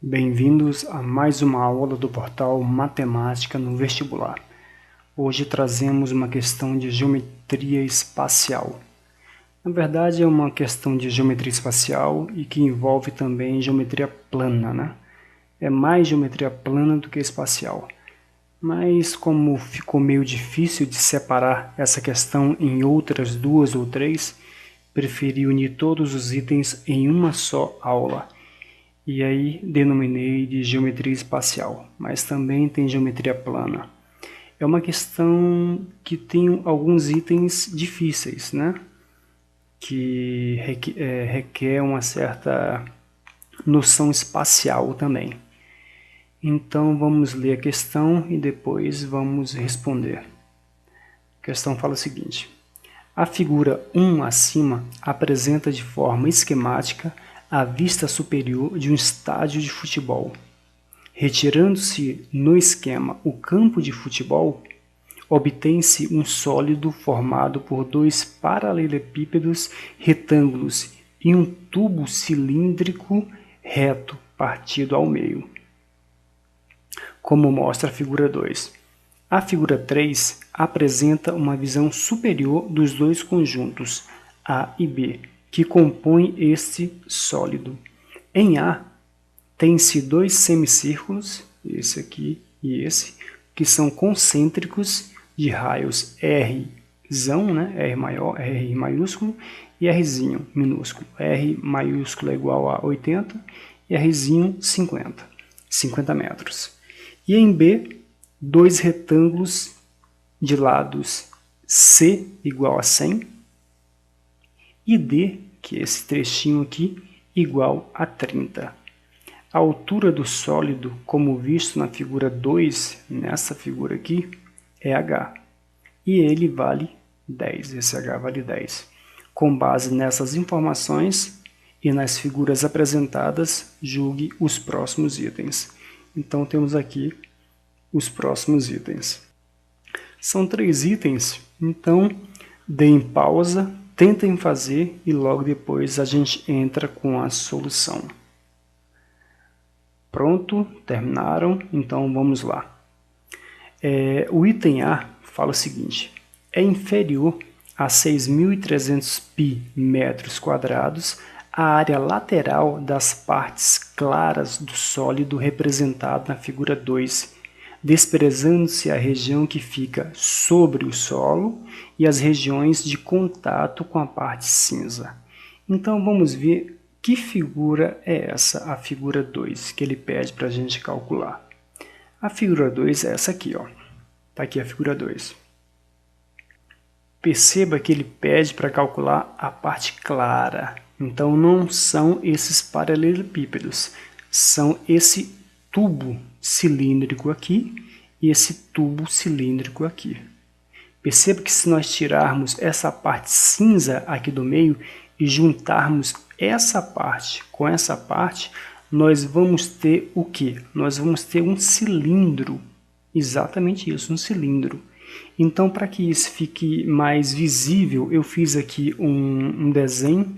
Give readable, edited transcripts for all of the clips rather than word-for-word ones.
Bem-vindos a mais uma aula do portal Matemática no Vestibular. Hoje trazemos uma questão de geometria espacial. Na verdade, é uma questão de geometria espacial e que envolve também geometria plana, né? É mais geometria plana do que espacial. Mas como ficou meio difícil de separar essa questão em outras duas ou três, preferi unir todos os itens em uma só aula. E aí denominei de geometria espacial, mas também tem geometria plana. É uma questão que tem alguns itens difíceis, né? Que requer uma certa noção espacial também. Então vamos ler a questão e depois vamos responder. A questão fala o seguinte: a figura 1 acima apresenta de forma esquemática a vista superior de um estádio de futebol. Retirando-se no esquema o campo de futebol, obtém-se um sólido formado por dois paralelepípedos retângulos e um tubo cilíndrico reto partido ao meio, como mostra a figura 2. A figura 3 apresenta uma visão superior dos dois conjuntos, A e B, que compõem este sólido. Em A, tem-se dois semicírculos, esse aqui e esse, que são concêntricos de raios R, né? R maior, R maiúsculo, e Rzinho minúsculo. R maiúsculo é igual a 80 e Rzinho 50 metros. E em B, dois retângulos de lados C igual a 100 e D, que é esse trechinho aqui, igual a 30. A altura do sólido, como visto na figura 2, nessa figura aqui, é h. E ele vale 10, esse h vale 10. Com base nessas informações e nas figuras apresentadas, julgue os próximos itens. Então temos aqui os próximos itens. São 3 itens, então deem pausa, tentem fazer e logo depois a gente entra com a solução. Pronto, terminaram, então vamos lá. O item A fala o seguinte: é inferior a 6.300 pi metros quadrados a área lateral das partes claras do sólido representado na figura 2, desprezando-se a região que fica sobre o solo e as regiões de contato com a parte cinza. Então vamos ver que figura é essa, a figura 2, que ele pede para a gente calcular. A figura 2 é essa aqui, ó. Está aqui a figura 2. Perceba que ele pede para calcular a parte clara. Então não são esses paralelepípedos, são esse tubo cilíndrico aqui e esse tubo cilíndrico aqui. Perceba que se nós tirarmos essa parte cinza aqui do meio e juntarmos essa parte com essa parte, nós vamos ter o quê? Nós vamos ter um cilindro, exatamente isso, um cilindro. Então, para que isso fique mais visível, eu fiz aqui um desenho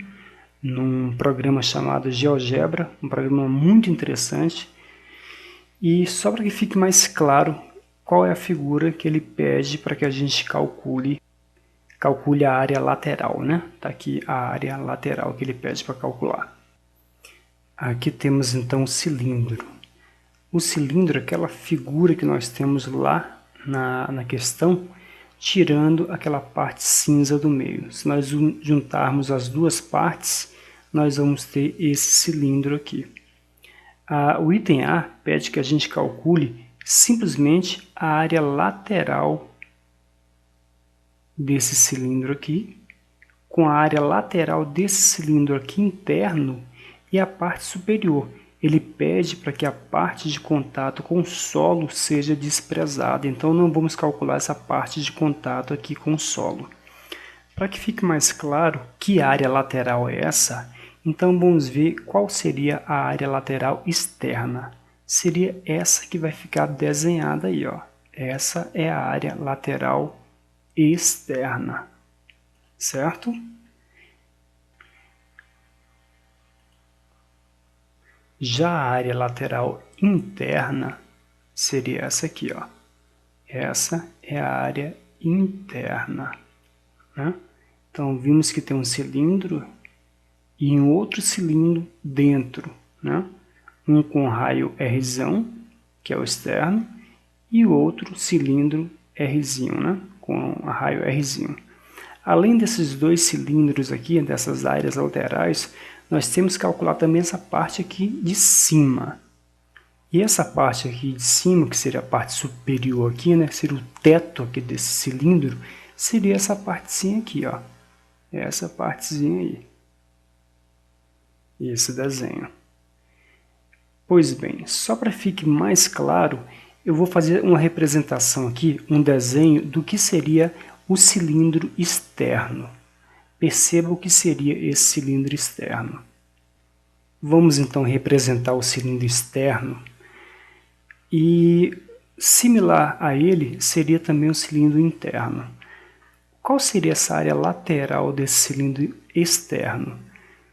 num programa chamado GeoGebra, um programa muito interessante. E só para que fique mais claro qual é a figura que ele pede para que a gente calcule a área lateral, né? Está aqui a área lateral que ele pede para calcular. Aqui temos então o cilindro. O cilindro é aquela figura que nós temos lá na questão, tirando aquela parte cinza do meio. Se nós juntarmos as duas partes, nós vamos ter esse cilindro aqui. O item A pede que a gente calcule simplesmente a área lateral desse cilindro aqui, com a área lateral desse cilindro aqui interno e a parte superior. Ele pede para que a parte de contato com o solo seja desprezada, então não vamos calcular essa parte de contato aqui com o solo. Para que fique mais claro que área lateral é essa, então vamos ver qual seria a área lateral externa. Seria essa que vai ficar desenhada aí, ó. Essa é a área lateral externa, certo? Já a área lateral interna seria essa aqui, ó. Essa é a área interna, né? Então, vimos que tem um cilindro e um outro cilindro dentro, né? Um com raio R, que é o externo, e o outro cilindro R, né? Com raio R. Além desses dois cilindros aqui, dessas áreas laterais, nós temos que calcular também essa parte aqui de cima. E essa parte aqui de cima, que seria a parte superior aqui, né? Seria o teto aqui desse cilindro, seria essa partezinha aqui, ó. Essa partezinha aí. Esse desenho. Pois bem, só para fique mais claro, eu vou fazer uma representação aqui, um desenho do que seria o cilindro externo. Perceba o que seria esse cilindro externo. Vamos então representar o cilindro externo e similar a ele seria também o cilindro interno. Qual seria essa área lateral desse cilindro externo?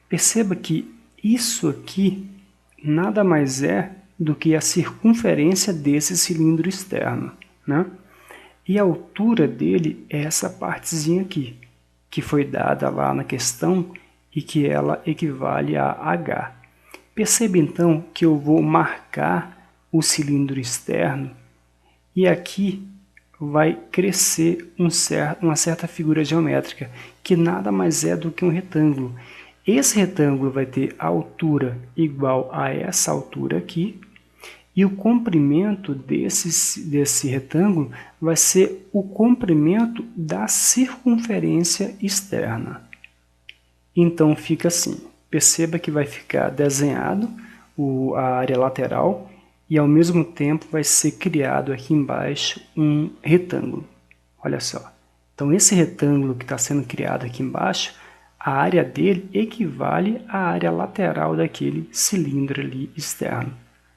Perceba que isso aqui nada mais é do que a circunferência desse cilindro externo, né? E a altura dele é essa partezinha aqui, que foi dada lá na questão e que ela equivale a H. Perceba então que eu vou marcar o cilindro externo e aqui vai crescer uma certa figura geométrica, que nada mais é do que um retângulo. Esse retângulo vai ter a altura igual a essa altura aqui, e o comprimento desse retângulo vai ser o comprimento da circunferência externa. Então fica assim, perceba que vai ficar desenhado a área lateral e ao mesmo tempo vai ser criado aqui embaixo um retângulo. Olha só, então esse retângulo que está sendo criado aqui embaixo, a área dele equivale à área lateral daquele cilindro ali externo.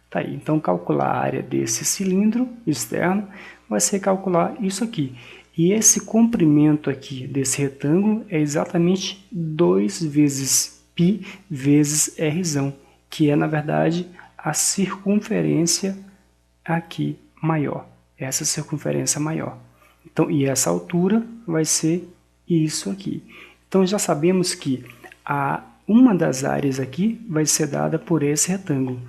Tá aí. Então, calcular a área desse cilindro externo vai ser calcular isso aqui. E esse comprimento aqui desse retângulo é exatamente 2 vezes π vezes r, que é, na verdade, a circunferência aqui maior. Essa circunferência maior. Então, e essa altura vai ser isso aqui. Então, já sabemos que uma das áreas aqui vai ser dada por esse retângulo.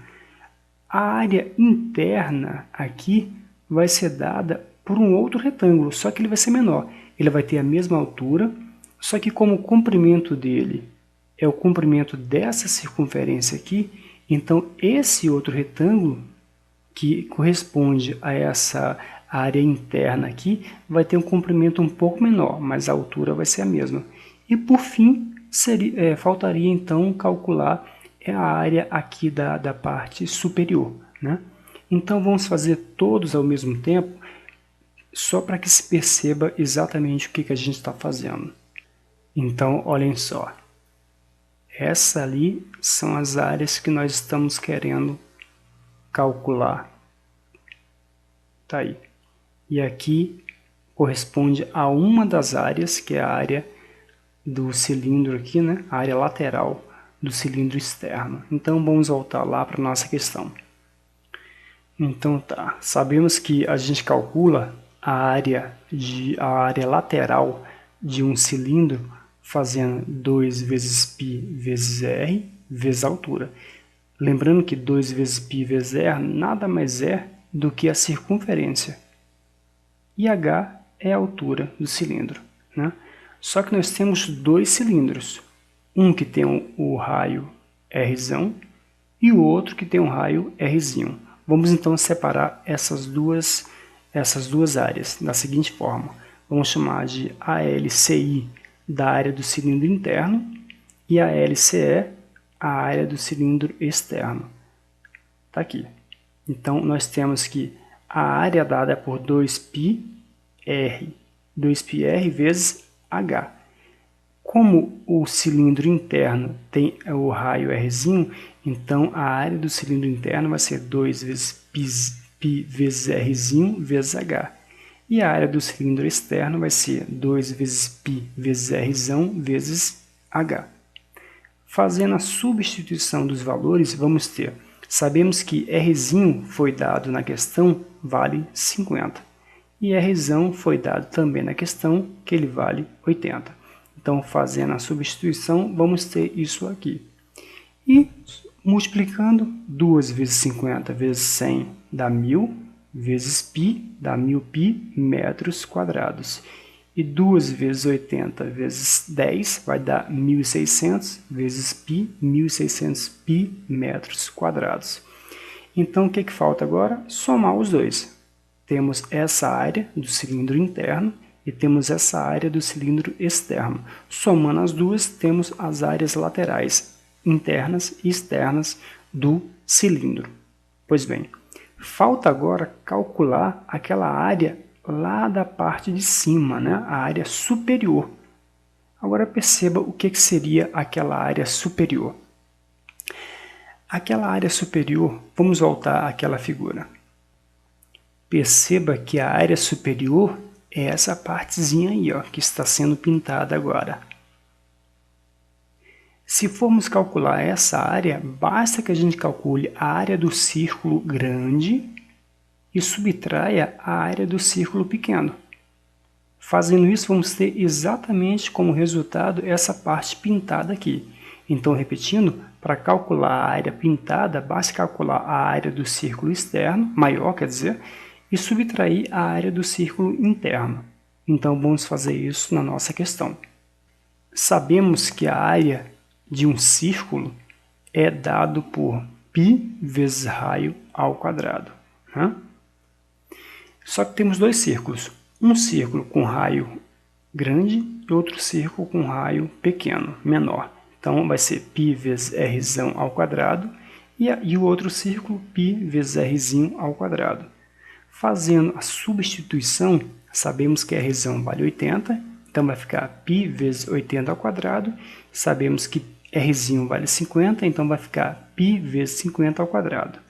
A área interna aqui vai ser dada por um outro retângulo, só que ele vai ser menor. Ele vai ter a mesma altura, só que como o comprimento dele é o comprimento dessa circunferência aqui, então esse outro retângulo, que corresponde a essa área interna aqui, vai ter um comprimento um pouco menor, mas a altura vai ser a mesma. E por fim, faltaria então calcular a área aqui da parte superior, né? Então vamos fazer todos ao mesmo tempo, só para que se perceba exatamente o que a gente está fazendo. Então, olhem só. Essa ali são as áreas que nós estamos querendo calcular. Tá aí. E aqui corresponde a uma das áreas, que é a área do cilindro aqui, né? A área lateral do cilindro externo. Então, vamos voltar lá para a nossa questão. Então, tá. Sabemos que a gente calcula a área lateral de um cilindro fazendo 2 vezes π vezes r vezes a altura. Lembrando que 2 vezes π vezes r nada mais é do que a circunferência. E h é a altura do cilindro, né? Só que nós temos dois cilindros. Um que tem o raio R e o outro que tem um raio R. Vamos então separar essas duas áreas da seguinte forma. Vamos chamar de ALCI da área do cilindro interno e ALCE a área do cilindro externo. Está aqui. Então, nós temos que a área dada é por 2πr vezes h. Como o cilindro interno tem o raio R, então a área do cilindro interno vai ser 2 vezes π vezes R vezes h. E a área do cilindro externo vai ser 2 vezes π vezes R vezes h. Fazendo a substituição dos valores, vamos ter Sabemos que Rzinho foi dado na questão, vale 50. E Rzão foi dado também na questão, que ele vale 80. Então, fazendo a substituição, vamos ter isso aqui. E multiplicando, 2 vezes 50 vezes 100 dá 1000, vezes π dá 1000π metros quadrados. E 2 vezes 80 vezes 10 vai dar 1.600 vezes π, 1.600π metros quadrados. Então, o que falta agora? Somar os dois. Temos essa área do cilindro interno e temos essa área do cilindro externo. Somando as duas, temos as áreas laterais, internas e externas do cilindro. Pois bem, falta agora calcular aquela área lá da parte de cima, né? A área superior. Agora perceba o que seria aquela área superior. Aquela área superior, vamos voltar àquela figura. Perceba que a área superior é essa partezinha aí, ó, que está sendo pintada agora. Se formos calcular essa área, basta que a gente calcule a área do círculo grande e subtraia a área do círculo pequeno. Fazendo isso, vamos ter exatamente como resultado essa parte pintada aqui. Então, repetindo, para calcular a área pintada, basta calcular a área do círculo externo, maior, quer dizer, e subtrair a área do círculo interno. Então, vamos fazer isso na nossa questão. Sabemos que a área de um círculo é dado por π vezes raio ao quadrado, né? Só que temos dois círculos, um círculo com raio grande e outro círculo com raio pequeno, menor. Então, vai ser π vezes Rzão ao quadrado e o outro círculo π vezes Rzinho ao quadrado. Fazendo a substituição, sabemos que Rzão vale 80, então vai ficar π vezes 80 ao quadrado. Sabemos que Rzinho vale 50, então vai ficar π vezes 50 ao quadrado.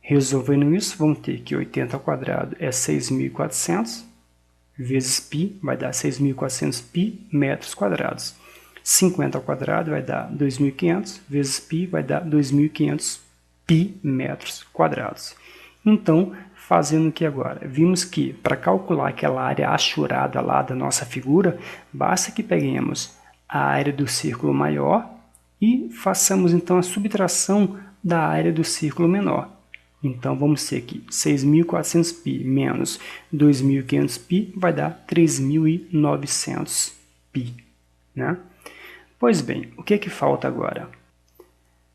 Resolvendo isso, vamos ter que 80 ao quadrado é 6.400, vezes π vai dar 6.400π metros quadrados. 50 ao quadrado vai dar 2.500, vezes π vai dar 2.500π metros quadrados. Então, fazendo o que agora? Vimos que para calcular aquela área achurada lá da nossa figura, basta que peguemos a área do círculo maior e façamos então a subtração da área do círculo menor. Então, vamos ter aqui 6.400π menos 2.500π vai dar 3.900π, né? Pois bem, o que falta agora?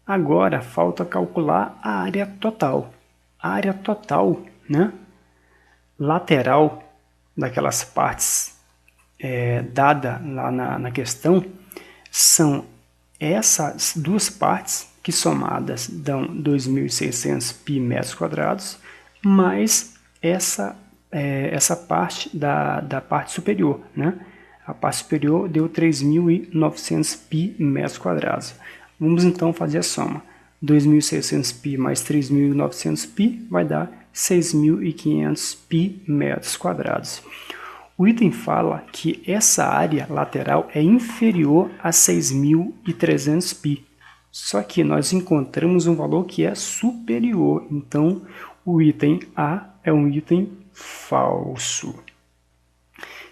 Agora falta calcular a área total. A área total, né, lateral daquelas partes dada lá na questão são essas duas partes que somadas dão 2.600π metros quadrados, mais essa parte da parte superior, né? A parte superior deu 3.900π metros quadrados. Vamos então fazer a soma. 2.600π mais 3.900π vai dar 6.500π metros quadrados. O item fala que essa área lateral é inferior a 6.300π. Só que nós encontramos um valor que é superior. Então, o item A é um item falso.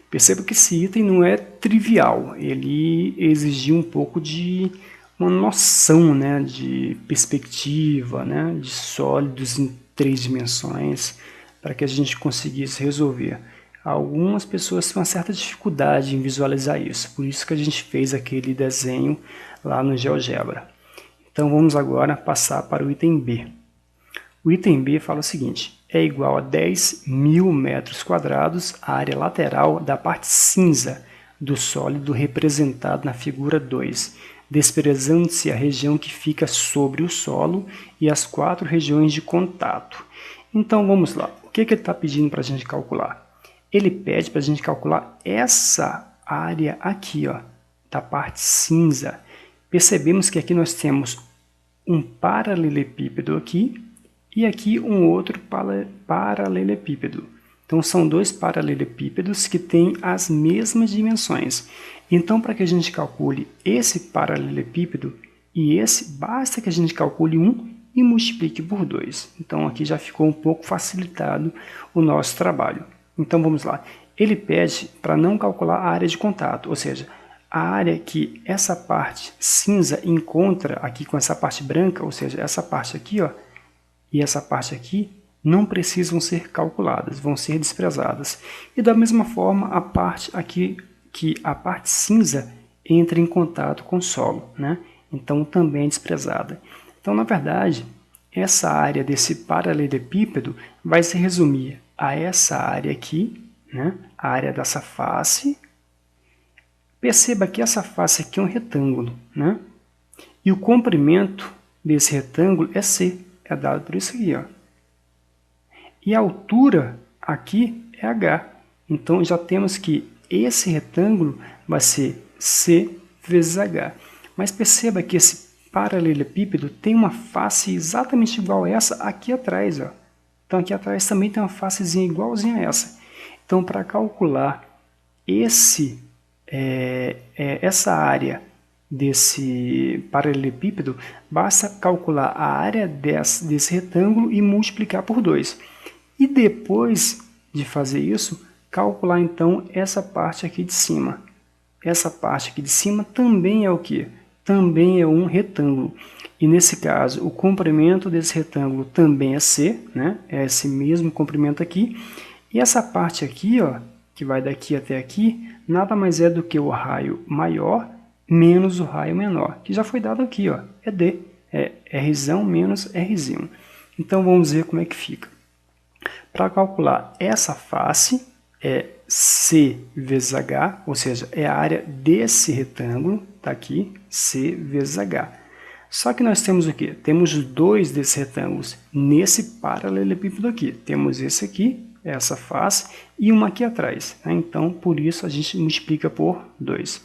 Perceba que esse item não é trivial. Ele exigiu um pouco de uma noção, né, de perspectiva, né, de sólidos em 3 dimensões, para que a gente conseguisse resolver. Algumas pessoas têm uma certa dificuldade em visualizar isso, por isso que a gente fez aquele desenho lá no GeoGebra. Então vamos agora passar para o item B. O item B fala o seguinte: é igual a 10.000 metros quadrados a área lateral da parte cinza do sólido representado na figura 2, desprezando-se a região que fica sobre o solo e as 4 regiões de contato. Então vamos lá, o que ele está pedindo para a gente calcular? Ele pede para a gente calcular essa área aqui, ó, da parte cinza. Percebemos que aqui nós temos um paralelepípedo aqui e aqui um outro paralelepípedo. Então são 2 paralelepípedos que têm as mesmas dimensões. Então, para que a gente calcule esse paralelepípedo e esse, basta que a gente calcule um e multiplique por 2. Então aqui já ficou um pouco facilitado o nosso trabalho. Então vamos lá. Ele pede para não calcular a área de contato, ou seja, a área que essa parte cinza encontra aqui com essa parte branca, ou seja, essa parte aqui, ó, e essa parte aqui, não precisam ser calculadas, vão ser desprezadas. E da mesma forma, a parte aqui, que a parte cinza entra em contato com o solo, né? Então também é desprezada. Então, na verdade, essa área desse paralelepípedo vai se resumir a essa área aqui, né? A área dessa face. Perceba que essa face aqui é um retângulo, né? E o comprimento desse retângulo é C, é dado por isso aqui, ó. E a altura aqui é H. Então já temos que esse retângulo vai ser C vezes H. Mas perceba que esse paralelepípedo tem uma face exatamente igual a essa aqui atrás, ó. Então aqui atrás também tem uma facezinha igualzinha a essa. Então para calcular essa área desse paralelepípedo, basta calcular a área desse retângulo e multiplicar por 2. E depois de fazer isso, calcular então essa parte aqui de cima. Essa parte aqui de cima também é o quê? Também é um retângulo. E nesse caso, o comprimento desse retângulo também é C, né? É esse mesmo comprimento aqui. E essa parte aqui, ó, que vai daqui até aqui, nada mais é do que o raio maior menos o raio menor, que já foi dado aqui, ó, é D, é R menos R. Então vamos ver como é que fica. Para calcular essa face, é C vezes H, ou seja, é a área desse retângulo, tá aqui, C vezes H. Só que nós temos o quê? Temos dois desses retângulos nesse paralelepípedo aqui. Temos esse aqui, essa face, e uma aqui atrás, né? Então, por isso, a gente multiplica por 2.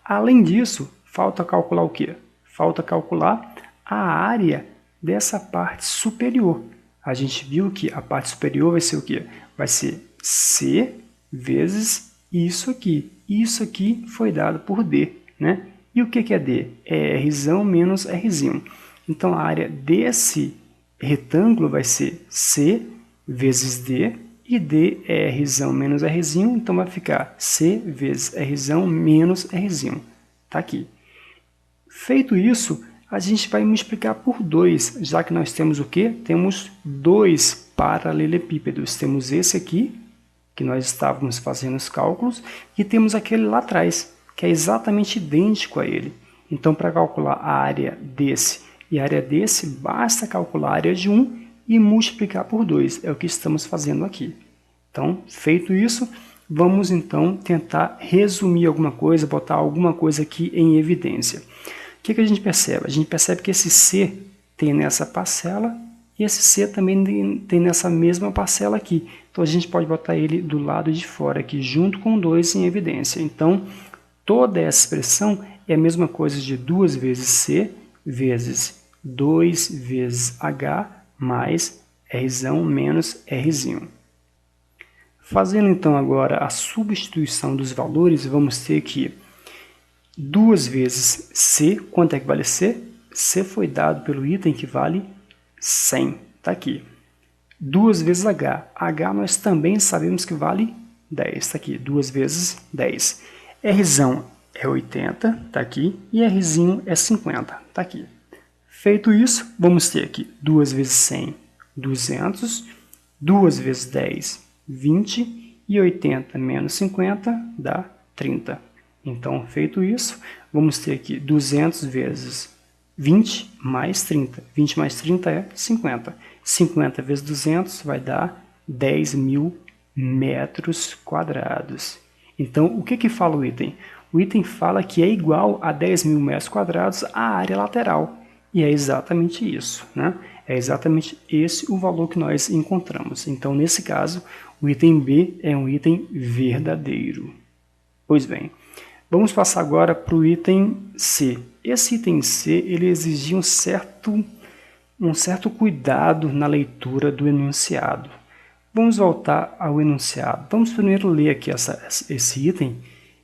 Além disso, falta calcular o quê? Falta calcular a área dessa parte superior. A gente viu que a parte superior vai ser o quê? Vai ser C vezes isso aqui. Isso aqui foi dado por D, né? E o que é D? É R menos R. Então, a área desse retângulo vai ser C vezes D, e D é R menos R, então vai ficar C vezes R menos R. Tá aqui. Feito isso, a gente vai multiplicar por 2, já que nós temos o quê? Temos dois paralelepípedos. Temos esse aqui, que nós estávamos fazendo os cálculos, e temos aquele lá atrás, que é exatamente idêntico a ele. Então, para calcular a área desse e a área desse, basta calcular a área de um e multiplicar por 2. É o que estamos fazendo aqui. Então, feito isso, vamos então tentar resumir alguma coisa, botar alguma coisa aqui em evidência. O que a gente percebe? A gente percebe que esse C tem nessa parcela e esse C também tem nessa mesma parcela aqui. Então, a gente pode botar ele do lado de fora aqui, junto com 2 em evidência. Então, toda essa expressão é a mesma coisa de 2 vezes C vezes 2 vezes H mais R menos R. Fazendo então agora a substituição dos valores, vamos ter que 2 vezes C, quanto é que vale C? C foi dado pelo item que vale 100, está aqui. 2 vezes H, H nós também sabemos que vale 10, está aqui, 2 vezes 10. R é 80, está aqui, e R é 50, está aqui. Feito isso, vamos ter aqui 2 vezes 100, 200, 2 vezes 10, 20, e 80 menos 50 dá 30. Então, feito isso, vamos ter aqui 200 vezes 20 mais 30. 20 mais 30 é 50. 50 vezes 200 vai dar 10.000 metros quadrados. Então, o que fala o item? O item fala que é igual a 10.000 metros quadrados a área lateral. E é exatamente isso, né? É exatamente esse o valor que nós encontramos. Então, nesse caso, o item B é um item verdadeiro. Pois bem, vamos passar agora para o item C. Esse item C ele exigia um certo cuidado na leitura do enunciado. Vamos voltar ao enunciado. Vamos primeiro ler aqui esse item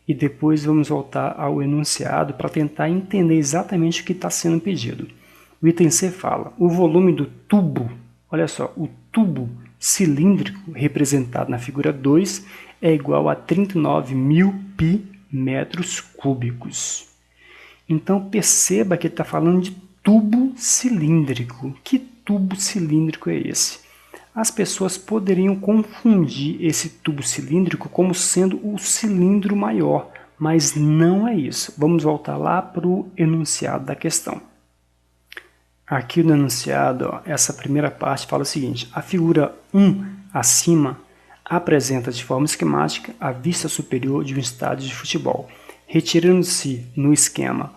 e depois vamos voltar ao enunciado para tentar entender exatamente o que está sendo pedido. O item C fala, o volume do tubo, olha só, o tubo cilíndrico representado na figura 2 é igual a 39.000 pi metros cúbicos. Então perceba que ele está falando de tubo cilíndrico. Que tubo cilíndrico é esse? As pessoas poderiam confundir esse tubo cilíndrico como sendo o cilindro maior, mas não é isso. Vamos voltar lá para o enunciado da questão. Aqui no enunciado, ó, essa primeira parte fala o seguinte, a figura 1 acima apresenta de forma esquemática a vista superior de um estádio de futebol. Retirando-se no esquema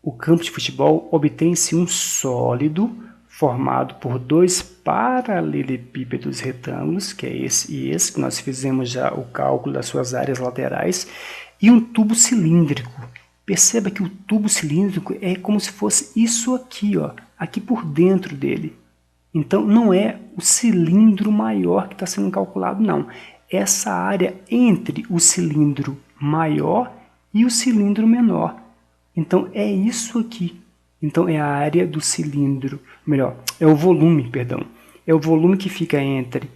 o campo de futebol, obtém-se um sólido formado por dois paralelepípedos retângulos, que é esse e esse, que nós fizemos já o cálculo das suas áreas laterais, e um tubo cilíndrico. Perceba que o tubo cilíndrico é como se fosse isso aqui, ó, aqui por dentro dele. Então, não é o cilindro maior que está sendo calculado, não. Essa área entre o cilindro maior e o cilindro menor. Então, é isso aqui. Então, é a área do cilindro, melhor, é o volume, perdão. É o volume que fica entre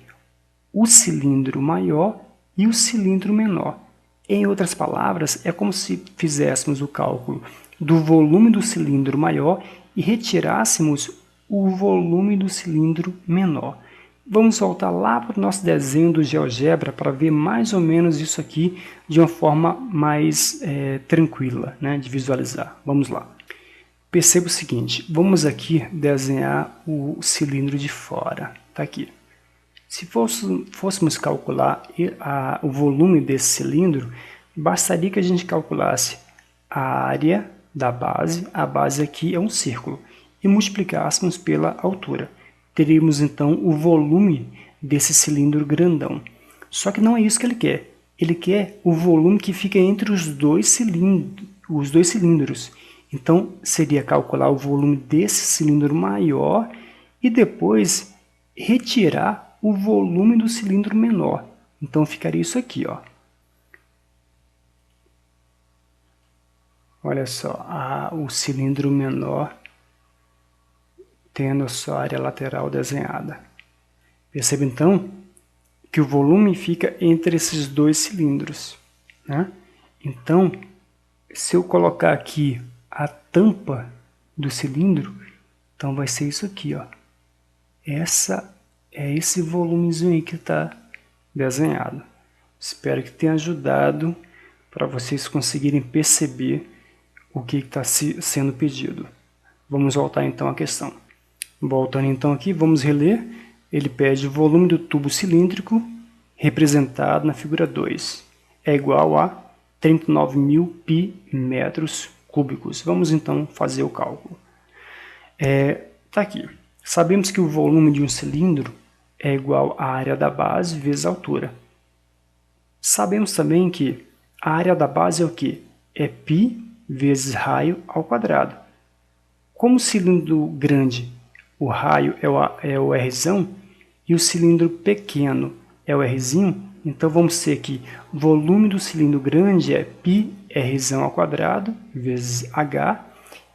o cilindro maior e o cilindro menor. Em outras palavras, é como se fizéssemos o cálculo do volume do cilindro maior e retirássemos o volume do cilindro menor. Vamos voltar lá para o nosso desenho do GeoGebra para ver mais ou menos isso aqui de uma forma mais tranquila, né, de visualizar. Vamos lá. Perceba o seguinte, vamos aqui desenhar o cilindro de fora. Está aqui. Se fôssemos calcular o volume desse cilindro, bastaria que a gente calculasse a área da base, a base aqui é um círculo, e multiplicássemos pela altura. Teríamos então o volume desse cilindro grandão. Só que não é isso que ele quer. Ele quer o volume que fica entre os dois cilindros. Então, seria calcular o volume desse cilindro maior e depois retirar o volume do cilindro menor. Então, ficaria isso aqui, ó. Olha só, o cilindro menor tendo a sua área lateral desenhada. Perceba, então, que o volume fica entre esses dois cilindros, né? Então, se eu colocar aqui a tampa do cilindro, então vai ser isso aqui, ó. É esse volumezinho aí que está desenhado. Espero que tenha ajudado para vocês conseguirem perceber o que está sendo pedido. Vamos voltar então à questão. Voltando então aqui, vamos reler. Ele pede o volume do tubo cilíndrico representado na figura 2. É igual a 39.000 pi metros cúbicos. Vamos então fazer o cálculo. Tá aqui. Sabemos que o volume de um cilindro é igual à área da base vezes a altura. Sabemos também que a área da base é o quê? É π vezes raio ao quadrado. Como o cilindro grande, o raio é o Rzão, e o cilindro pequeno é o Rzinho, então vamos ter que o volume do cilindro grande é π Rzão ao quadrado vezes H,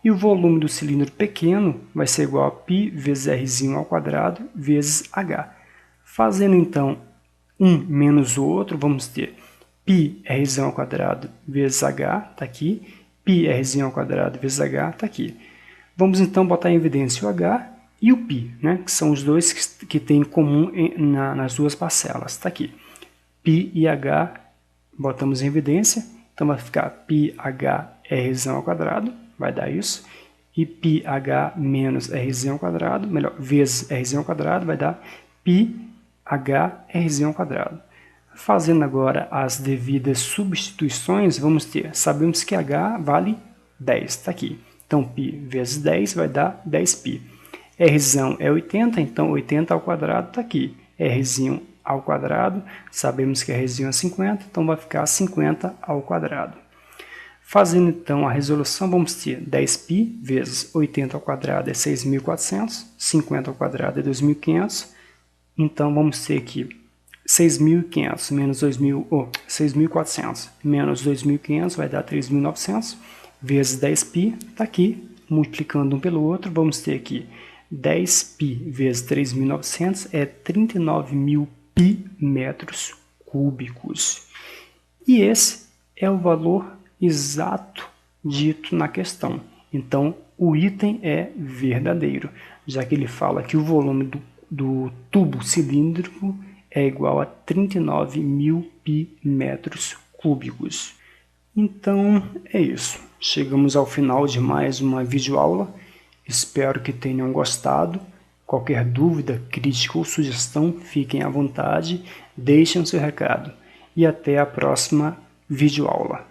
e o volume do cilindro pequeno vai ser igual a π vezes Rzinho ao quadrado vezes H. Fazendo então um menos o outro, vamos ter π Rzão ao quadrado vezes H, está aqui, π Rzinho ao quadrado vezes H, está aqui. Vamos então botar em evidência o H e o π, né, que são os dois que têm em comum nas duas parcelas. Está aqui. π e H botamos em evidência, então vai ficar πH Rzão ao quadrado, vai dar isso, e πH menos Rzão ao quadrado, melhor, vezes Rzão ao quadrado, vai dar πH Rzão ao quadrado. Fazendo agora as devidas substituições, vamos ter, sabemos que H vale 10, está aqui. Então, π vezes 10 vai dar 10π. Rzão é 80, então 80 ao quadrado está aqui. Rzinho ao quadrado, sabemos que Rzinho é 50, então vai ficar 50 ao quadrado. Fazendo então a resolução, vamos ter 10π vezes 80 ao quadrado é 6.400, 50 ao quadrado é 2.500, então vamos ter aqui 6.500 menos 6.400 menos 2.500 vai dar 3.900, vezes 10π, está aqui, multiplicando um pelo outro, vamos ter aqui 10π vezes 3.900 é 39.000 π metros cúbicos. E esse é o valor exato dito na questão. Então, o item é verdadeiro, já que ele fala que o volume do tubo cilíndrico é igual a 39.000 π metros cúbicos. Então, é isso. Chegamos ao final de mais uma videoaula. Espero que tenham gostado. Qualquer dúvida, crítica ou sugestão, fiquem à vontade, deixem o seu recado. E até a próxima videoaula.